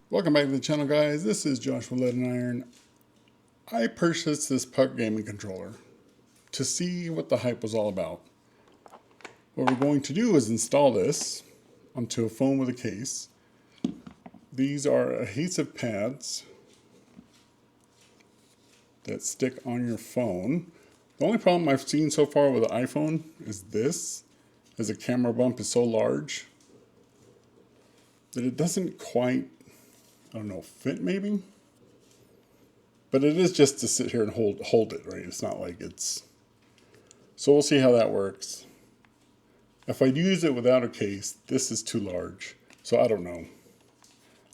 Welcome back to the channel, guys. This is Josh with Lead and Iron. I purchased this puck gaming controller to see what the hype was all about. What we're going to do is install this onto a phone with a case. These are adhesive pads that stick on your phone. The only problem I've seen so far with the iPhone is this, as the camera bump is so large that it doesn't quite, I don't know, fit maybe? But it is just to sit here and hold it, right? It's not like it's... So we'll see how that works. If I use it without a case, this is too large. So I don't know.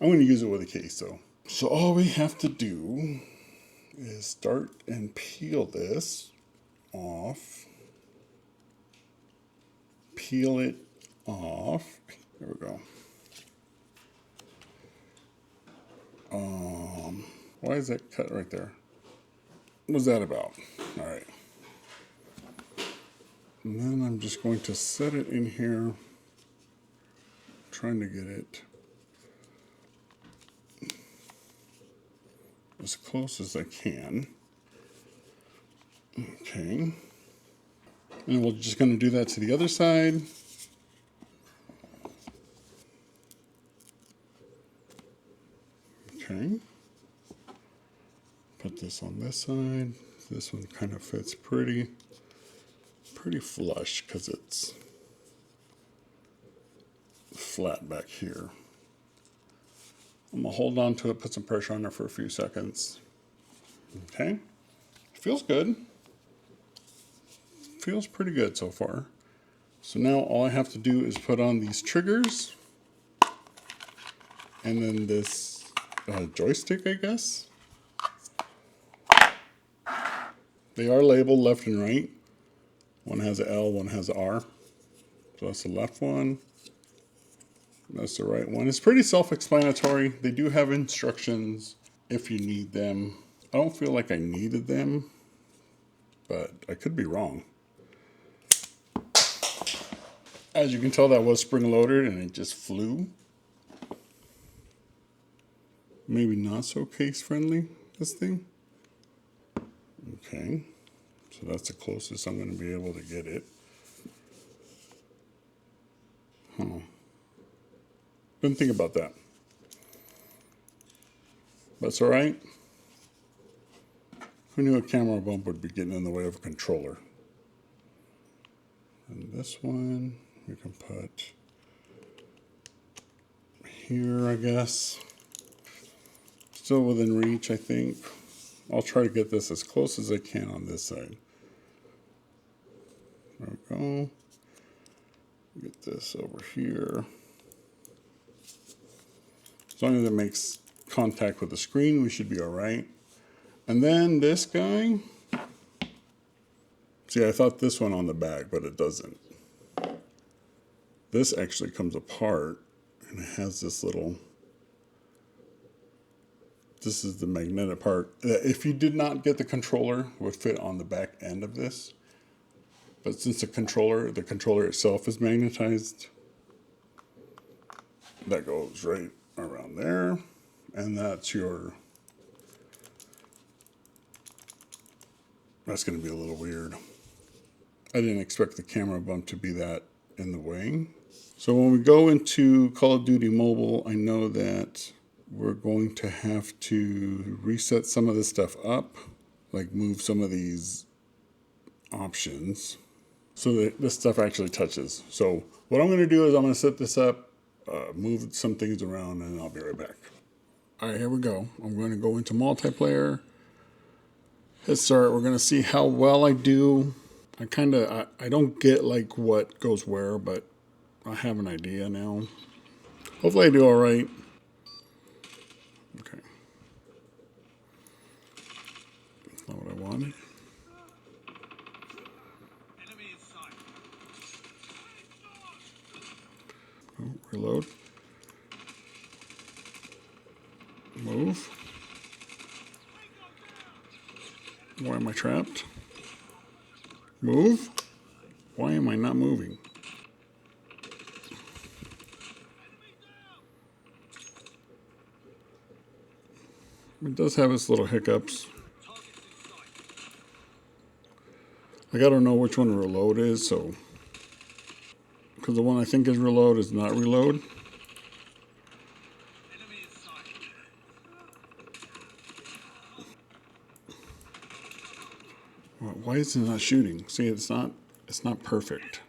I'm going to use it with a case though. So all we have to do is start and peel this off. Peel it off. There we go. Why is that cut right there? What was that about? All right. And then I'm just going to set it in here, trying to get it as close as I can. Okay. And we're just going to do that to the other side. Okay. Put this on this side. This one kind of fits pretty flush because it's flat back here. I'm gonna hold on to it, put some pressure on it for a few seconds. Okay. Feels good. Feels pretty good so far. So now all I have to do is put on these triggers and then this joystick, I guess. They are labeled left and right. One has an L, one has an R. So that's the left one. That's the right one. It's pretty self-explanatory. They do have instructions if you need them. I don't feel like I needed them, but I could be wrong. As you can tell, that was spring-loaded and it just flew. Maybe not so case-friendly, this thing. Okay, so that's the closest I'm going to be able to get it. Didn't think about that. That's all right. Who knew a camera bump would be getting in the way of a controller? And this one we can put here, I guess. Still within reach, I think. I'll try to get this as close as I can on this side. There we go. Get this over here. As long as it makes contact with the screen, we should be all right. And then this guy, see, I thought this went on the back, but it doesn't. This actually comes apart and it has this little, this is the magnetic part. If you did not get the controller, it would fit on the back end of this. But since the controller itself is magnetized, that goes right around there. And that's your, that's going to be a little weird. I didn't expect the camera bump to be that in the way. So when we go into Call of Duty Mobile, I know that we're going to have to reset some of this stuff up, like move some of these options so that this stuff actually touches. So what I'm going to do is I'm going to set this up, move some things around, and I'll be right back. All right, here we go. I'm going to go into multiplayer. Hit start. We're going to see how well I do. I don't get like what goes where, but I have an idea now. Hopefully I do all right. Okay. That's not what I wanted. Oh, reload. Move. Why am I trapped? Move. Why am I not moving? It does have its little hiccups. Like, I don't know which one reload is, so. Because the one I think is reload is not reload. Why is it not shooting? See, it's not perfect.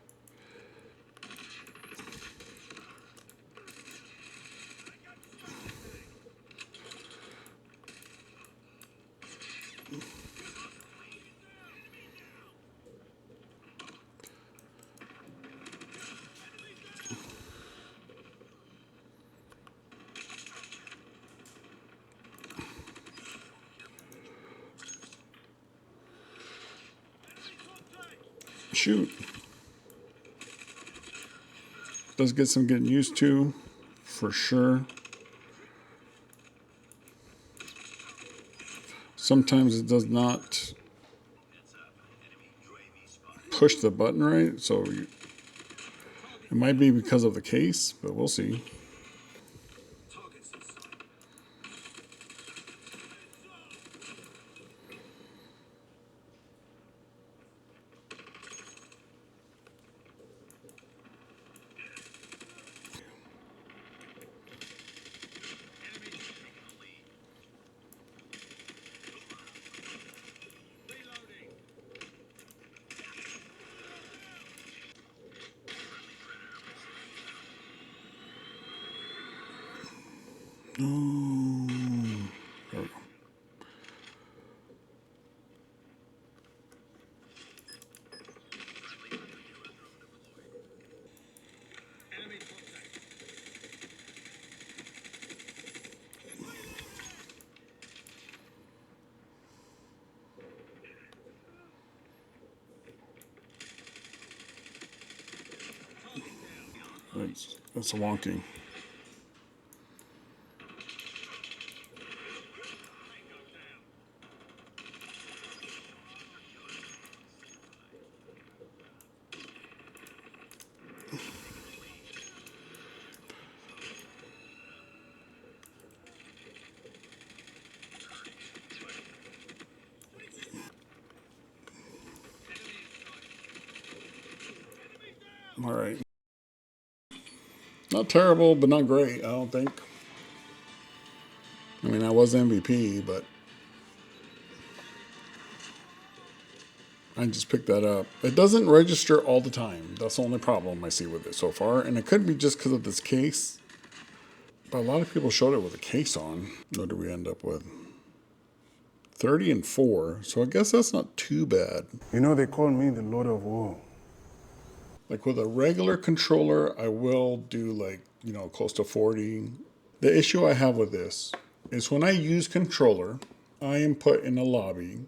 Shoot. Does get some getting used to, for sure. Sometimes it does not push the button right, so it might be because of the case, but we'll see. Oh, there we go. That's wonky. All right. Not terrible, but not great, I don't think. I mean, I was MVP, but I just picked that up. It doesn't register all the time. That's the only problem I see with it so far. And it could be just because of this case. But a lot of people showed it with a case on. What do we end up with? 30 and 4. So I guess that's not too bad. You know, they call me the Lord of War. Like with a regular controller, I will do like, close to 40, The issue I have with this is when I use controller, I am put in a lobby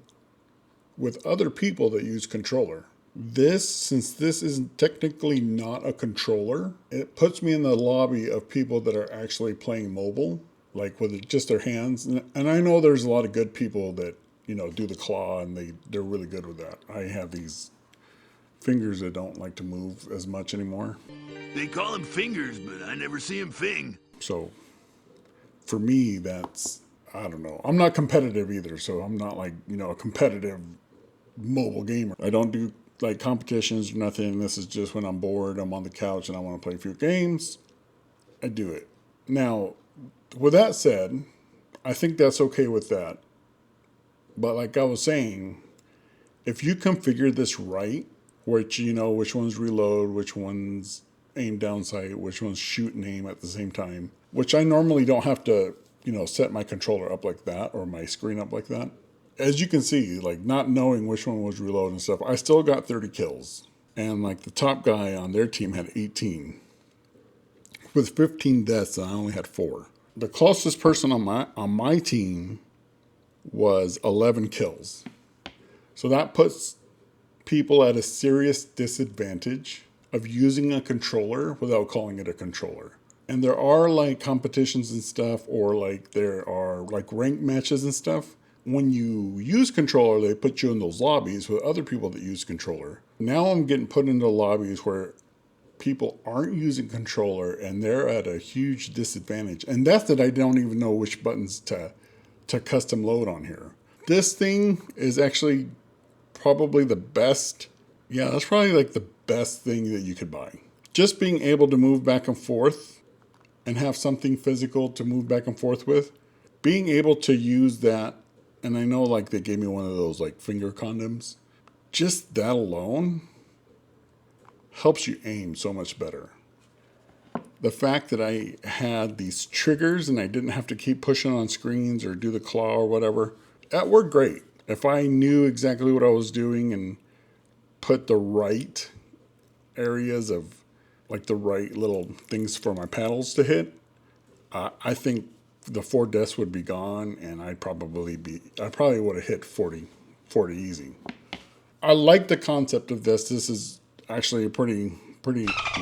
with other people that use controller. This, since this is technically not a controller, it puts me in the lobby of people that are actually playing mobile, like with just their hands. And I know there's a lot of good people that, do the claw and they're really good with that. I have these fingers that don't like to move as much anymore. They call him fingers, but I never see him fing. So for me, I don't know. I'm not competitive either, so I'm not like, a competitive mobile gamer. I don't do like competitions or nothing. This is just when I'm bored, I'm on the couch and I want to play a few games, I do it. Now, with that said, I think that's okay with that. But like I was saying, if you configure this right, which which ones reload, which ones aim down sight, which ones shoot and aim at the same time, which I normally don't have to, set my controller up like that or my screen up like that. As you can see, like not knowing which one was reload and stuff, I still got 30 kills. And like the top guy on their team had 18. With 15 deaths, and I only had 4. The closest person on my team was 11 kills. So that puts people at a serious disadvantage of using a controller without calling it a controller. And there are like competitions and stuff, or like there are like ranked matches and stuff. When you use controller, they put you in those lobbies with other people that use controller. Now I'm getting put into lobbies where people aren't using controller and they're at a huge disadvantage. And that's that I don't even know which buttons to custom load on here. This thing is actually probably the best. Yeah, that's probably like the best thing that you could buy. Just being able to move back and forth and have something physical to move back and forth with. Being able to use that, and I know like they gave me one of those like finger condoms. Just that alone helps you aim so much better. The fact that I had these triggers and I didn't have to keep pushing on screens or do the claw or whatever, that worked great. If I knew exactly what I was doing and put the right areas of like the right little things for my paddles to hit, I think the 4 deaths would be gone and I probably would have hit 40 easy. I like the concept of this. This is actually pretty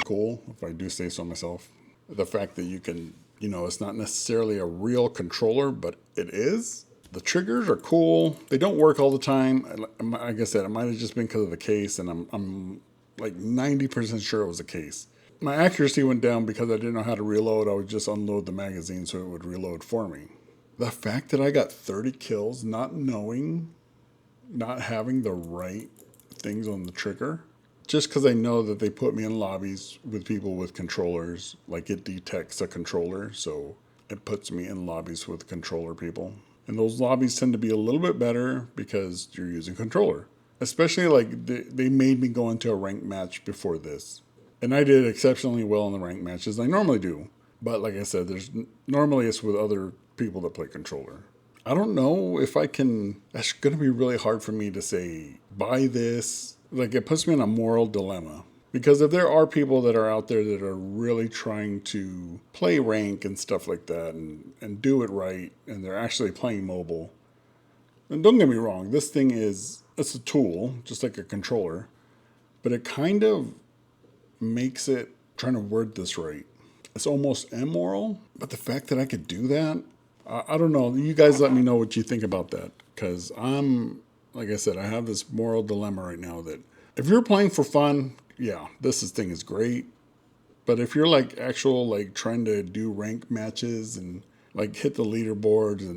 cool, if I do say so myself. The fact that you can, it's not necessarily a real controller, but it is. The triggers are cool. They don't work all the time. Like I said, it might have just been because of the case, and I'm like 90% sure it was the case. My accuracy went down because I didn't know how to reload. I would just unload the magazine so it would reload for me. The fact that I got 30 kills, not having the right things on the trigger, just because I know that they put me in lobbies with people with controllers, like it detects a controller, so it puts me in lobbies with controller people. And those lobbies tend to be a little bit better because you're using controller. Especially like they made me go into a ranked match before this. And I did exceptionally well in the ranked matches. I normally do. But like I said, normally it's with other people that play controller. I don't know if I can. That's going to be really hard for me to say, buy this. Like it puts me in a moral dilemma. Because if there are people that are out there that are really trying to play rank and stuff like that and do it right, and they're actually playing mobile, and don't get me wrong, this thing it's a tool, just like a controller, but it kind of makes it, trying to word this right, it's almost immoral. But the fact that I could do that, I don't know. You guys let me know what you think about that. Because like I said, I have this moral dilemma right now that if you're playing for fun, yeah, this thing is great. But if you're like like trying to do rank matches and like hit the leaderboards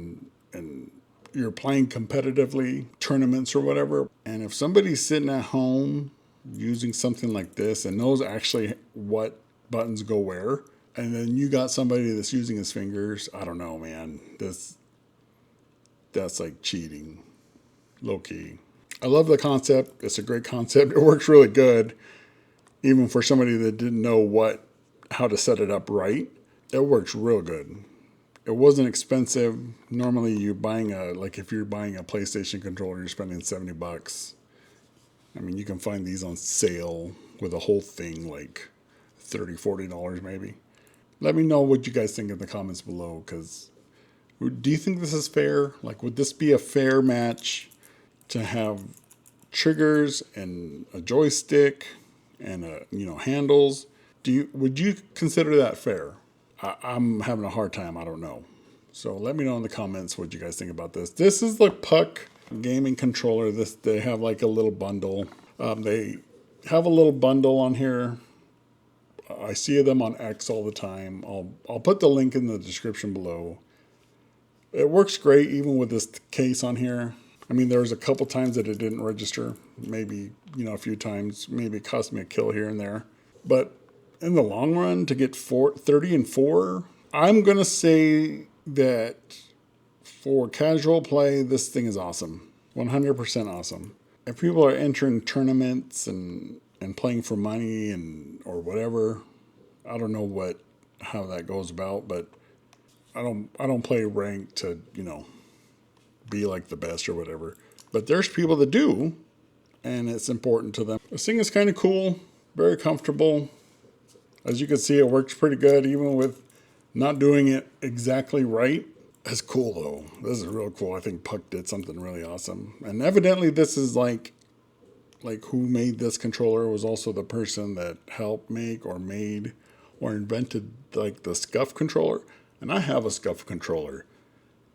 and you're playing competitively, tournaments or whatever, and if somebody's sitting at home using something like this and knows actually what buttons go where, and then you got somebody that's using his fingers, I don't know, man. That's like cheating, low key. I love the concept. It's a great concept. It works really good. Even for somebody that didn't know how to set it up right, it works real good. It wasn't expensive. Normally if you're buying a PlayStation controller, you're spending $70. I mean, you can find these on sale with a whole thing like $30, $40 maybe. Let me know what you guys think in the comments below, because do you think this is fair? Like, would this be a fair match to have triggers and a joystick and handles? Would you consider that fair? I'm having a hard time. I don't know. So let me know in the comments what you guys think about this. This is the Puck gaming controller. They have like a little bundle. They have a little bundle on here. I see them on X all the time. I'll put the link in the description below. It works great even with this case on here. I mean, there was a couple times that it didn't register. Maybe, a few times. Maybe it cost me a kill here and there. But in the long run, to get 30 and 4, I'm going to say that for casual play, this thing is awesome. 100% awesome. If people are entering tournaments and playing for money or whatever, I don't know how that goes about, but I don't play rank to, be like the best or whatever. But there's people that do, and it's important to them. This thing is kind of cool, very comfortable. As you can see, it works pretty good, even with not doing it exactly right. It's cool though. This is real cool. I think Puck did something really awesome. And evidently this is like who made this controller was also the person that helped make or made or invented like the scuff controller. And I have a scuff controller.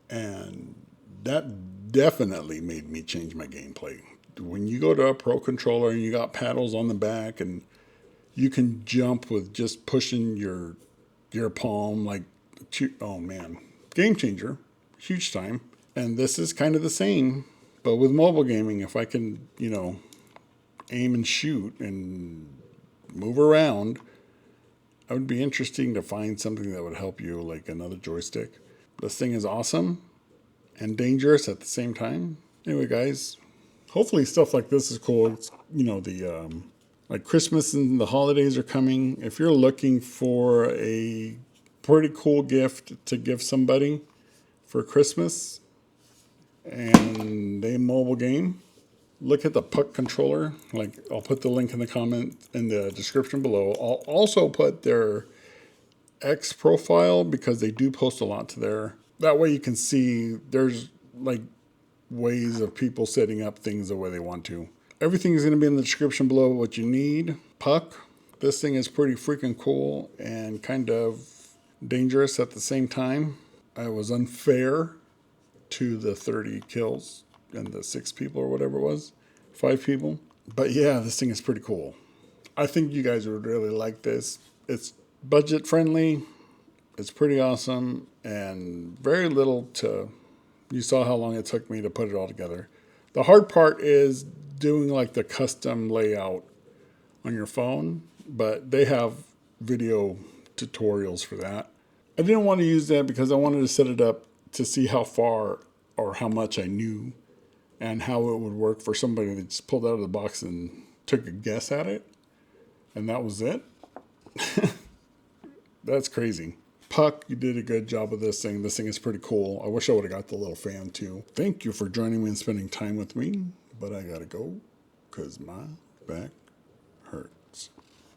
And that definitely made me change my gameplay. When you go to a pro controller and you got paddles on the back and you can jump with just pushing your palm, oh man, game changer, huge time. And this is kind of the same, but with mobile gaming, if I can, aim and shoot and move around, it would be interesting to find something that would help you, like another joystick. This thing is awesome and dangerous at the same time. Anyway, guys, hopefully stuff like this is cool. It's, like Christmas and the holidays are coming. If you're looking for a pretty cool gift to give somebody for Christmas and they mobile game, look at the Puck controller. I'll put the link in the description below. I'll also put their X profile because they do post a lot to there. That way you can see there's ways of people setting up things the way they want to. Everything is going to be in the description below what you need. Puck. This thing is pretty freaking cool and kind of dangerous at the same time. It was unfair to the 30 kills and the 6 people or whatever it was. 5 people. But yeah, this thing is pretty cool. I think you guys would really like this. It's budget friendly. It's pretty awesome and very little you saw how long it took me to put it all together. The hard part is doing the custom layout on your phone, but they have video tutorials for that. I didn't want to use that because I wanted to set it up to see how far or how much I knew and how it would work for somebody that just pulled out of the box and took a guess at it. And that was it. That's crazy. Puck, you did a good job with this thing. This thing is pretty cool. I wish I would have got the little fan too. Thank you for joining me and spending time with me, but I gotta go because my back hurts.